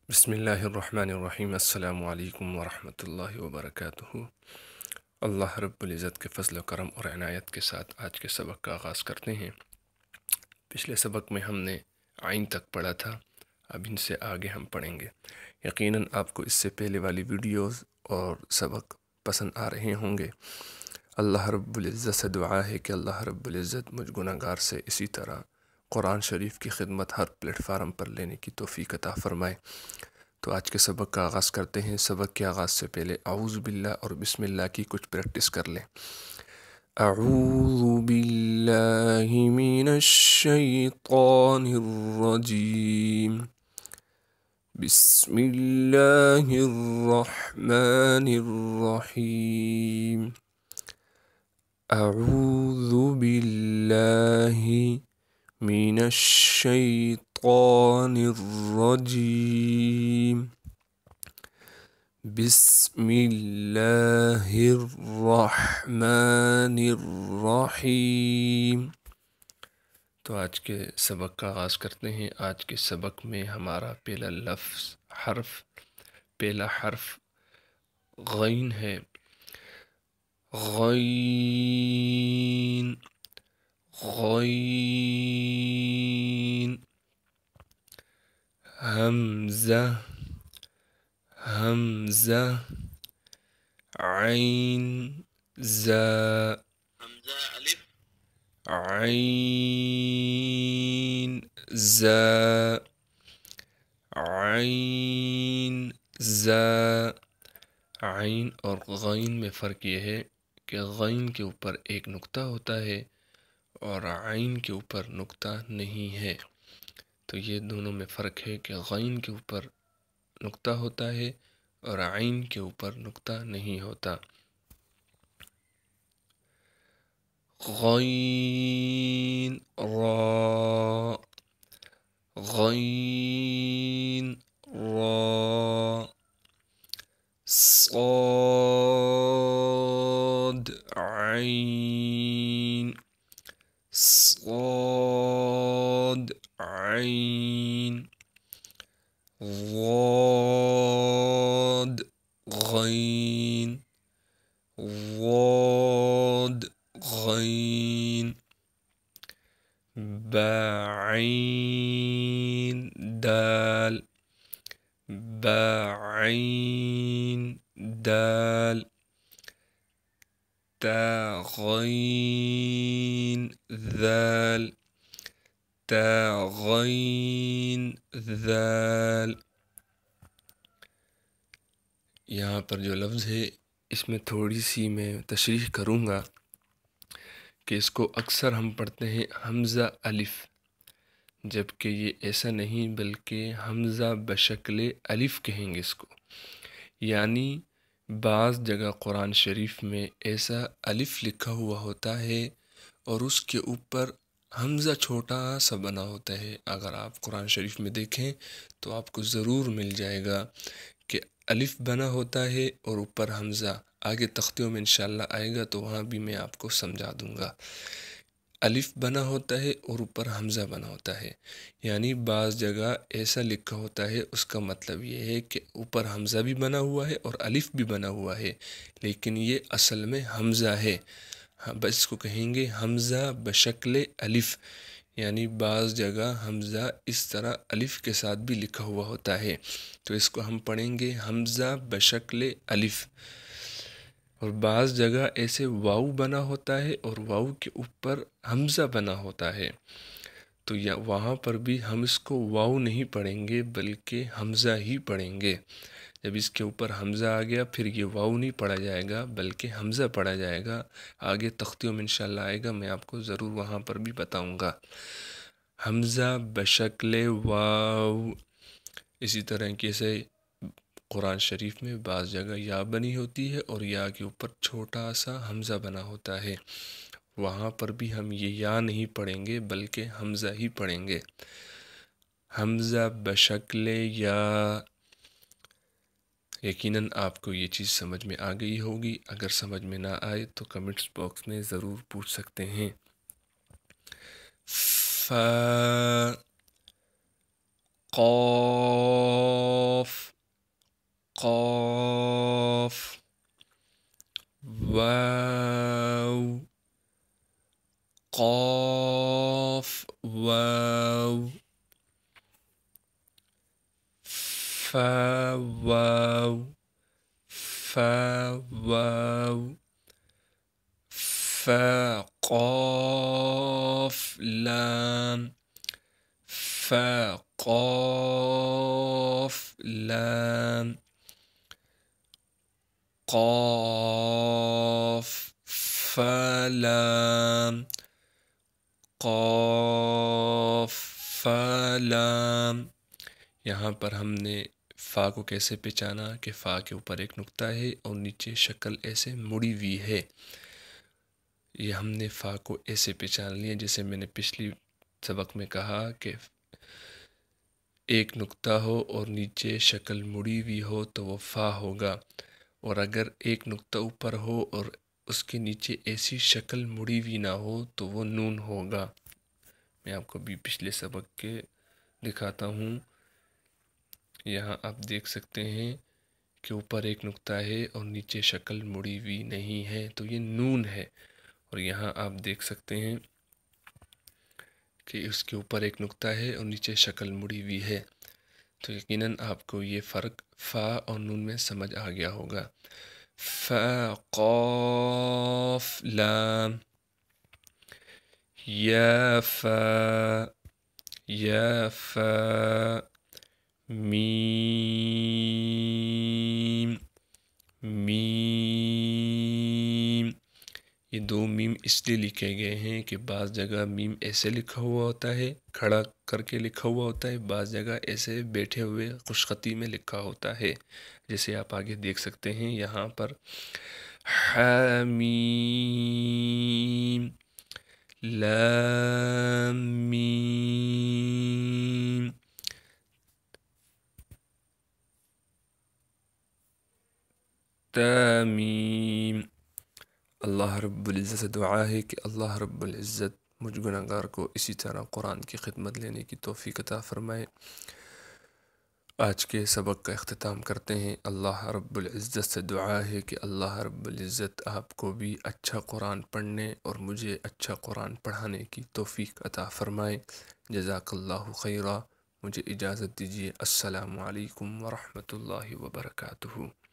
بسم اللہ الرحمن الرحیم۔ السلام علیکم ورحمۃ اللہ وبرکاتہ۔ اللہ رب العزت کے فضل و کرم اور عنایت کے ساتھ آج کے سبق کا آغاز کرتے ہیں۔ پچھلے سبق میں ہم نے عین تک پڑھا تھا، اب ان سے آگے ہم پڑھیں گے۔ یقیناً آپ کو اس سے پہلے والی ویڈیوز اور سبق پسند آ رہے ہوں گے۔ اللہ رب العزت سے دعا ہے کہ اللہ رب العزت مجھ گناہ گار سے اسی طرح قرآن شریف کی خدمت ہر پلیٹ فارم پر لینے کی توفیق عطا فرمائے۔ تو آج کے سبق کا آغاز کرتے ہیں۔ سبق کے آغاز سے پہلے اعوذ باللہ اور بسم اللہ کی کچھ پریکٹس کر لیں۔ اعوذ باللہ من الشیطان الرجیم، بسم اللہ الرحمن الرحیم۔ اعوذ باللہ من الشیطان الرجیم، بسم اللہ الرحمن الرحیم۔ تو آج کے سبق کا آغاز کرتے ہیں۔ آج کے سبق میں ہمارا پہلا حرف غین ہے۔ غین غین، حمزہ حمزہ، عین زا، عین زا، عین زا۔ عین اور غین میں فرق یہ ہے کہ غین کے اوپر ایک نقطہ ہوتا ہے اور عین کے اوپر نقطہ نہیں ہے۔ تو یہ دونوں میں فرق ہے کہ غین کے اوپر نقطہ ہوتا ہے اور عین کے اوپر نقطہ نہیں ہوتا۔ غین را، غین را، صاد عین، صاد عین، ضاد غین، ضاد غین، با عین دال، با عین دال، تا غین ذال، تا غین ذال۔ یہاں پر جو لفظ ہے اس میں تھوڑی سی میں تشریح کروں گا کہ اس کو اکثر ہم پڑھتے ہیں حمزہ الف، جبکہ یہ ایسا نہیں بلکہ حمزہ بشکل الف کہیں گے اس کو۔ یعنی بعض جگہ قرآن شریف میں ایسا الف لکھا ہوا ہوتا ہے اور اس کے اوپر حمزہ چھوٹا سا بنا ہوتا ہے۔ اگر آپ قرآن شریف میں دیکھیں تو آپ کو ضرور مل جائے گا کہ الف بنا ہوتا ہے اور اوپر حمزہ۔ آگے تختیوں میں انشاءاللہ آئے گا تو وہاں بھی میں آپ کو سمجھا دوں گا۔ الف بنا ہوتا ہے اور اوپر حمزہ بنا ہوتا ہے، یعنی بعض جگہ ایسا لکھا ہوتا ہے، اس کا مطلب یہ ہے کہ اوپر حمزہ بھی بنا ہوا ہے اور الف بھی بنا ہوا ہے، لیکن یہ اصل میں حمزہ ہے۔ بس اس کو کہیں گے حمزہ بشکل الف، یعنی بعض جگہ حمزہ اس طرح الف کے ساتھ بھی لکھا ہوا ہوتا ہے، تو اس کو ہم پڑھیں گے حمزہ بشکل الف۔ اور بعض جگہ ایسے واو بنا ہوتا ہے اور واو کے اوپر حمزہ بنا ہوتا ہے، تو وہاں پر بھی ہم اس کو واو نہیں پڑھیں گے بلکہ حمزہ ہی پڑھیں گے۔ جب اس کے اوپر حمزہ آ گیا پھر یہ واو نہیں پڑھا جائے گا بلکہ حمزہ پڑھا جائے گا۔ آگے تختیوں میں انشاءاللہ آئے گا، میں آپ کو ضرور وہاں پر بھی بتاؤں گا۔ حمزہ بشکل واو، اسی طرح کیسے قرآن شریف میں بعض جگہ یا بنی ہوتی ہے اور یا کے اوپر چھوٹا سا حمزہ بنا ہوتا ہے، وہاں پر بھی ہم یہ یا نہیں پڑھیں گے بلکہ حمزہ ہی پڑھیں گے۔ حمزہ بشکل یا۔ یقیناً آپ کو یہ چیز سمجھ میں آ گئی ہوگی، اگر سمجھ میں نہ آئے تو کمنٹس باکس میں ضرور پوچھ سکتے ہیں۔ فا، قاف، قاف واو قاف واو فا واو فا واو فا قاف لام فا قاف لام قاف فا لام قاف فا لام۔ یہاں پر ہم نے فا کو کیسے پہچانا کہ فا کے اوپر ایک نقطہ ہے اور نیچے شکل ایسے مڑی ہوئی ہے۔ یہ ہم نے فا کو ایسے پہچان لیا جیسے میں نے پچھلی سبق میں کہا کہ ایک نقطہ ہو اور نیچے شکل مڑی ہوئی ہو تو وہ فا ہوگا، اور اگر ایک نقطہ اوپر ہو اور اس کے نیچے ایسی شکل مڑی ہوئی نہ ہو تو وہ نون ہوگا۔ میں آپ کو بھی پچھلے سبق کے دکھاتا ہوں۔ یہاں آپ دیکھ سکتے ہیں کہ اوپر ایک نقطہ ہے اور نیچے شکل مڑی ہوئی نہیں ہے تو یہ نون ہے، اور یہاں آپ دیکھ سکتے ہیں کہ اس کے اوپر ایک نقطہ ہے اور نیچے شکل مڑی ہوئی ہے، تو یقیناً آپ کو یہ فرق فا اور نون میں سمجھ آ گیا ہوگا۔ فا قاف لام یا فا یا فا میم میم۔ یہ دو میم اس لیے لکھے گئے ہیں کہ بعض جگہ میم ایسے لکھا ہوا ہوتا ہے کھڑا کر کے لکھا ہوا ہوتا ہے، بعض جگہ ایسے بیٹھے ہوئے خوش خطی میں لکھا ہوتا ہے، جیسے آپ آگے دیکھ سکتے ہیں یہاں پر حامیم لام میم تامیم۔ اللہ رب العزت سے دعا ہے کہ اللہ رب العزت مجھ گناہگار کو اسی طرح قرآن کی خدمت لینے کی توفیق عطا فرمائے۔ آج کے سبق کا اختتام کرتے ہیں۔ اللہ رب العزت سے دعا ہے کہ اللہ رب العزت آپ کو بھی اچھا قرآن پڑھنے اور مجھے اچھا قرآن پڑھانے کی توفیق عطا فرمائے۔ جزاک اللہ خیرہ۔ مجھے اجازت دیجیے۔ السلام علیکم ورحمۃ اللہ وبرکاتہ۔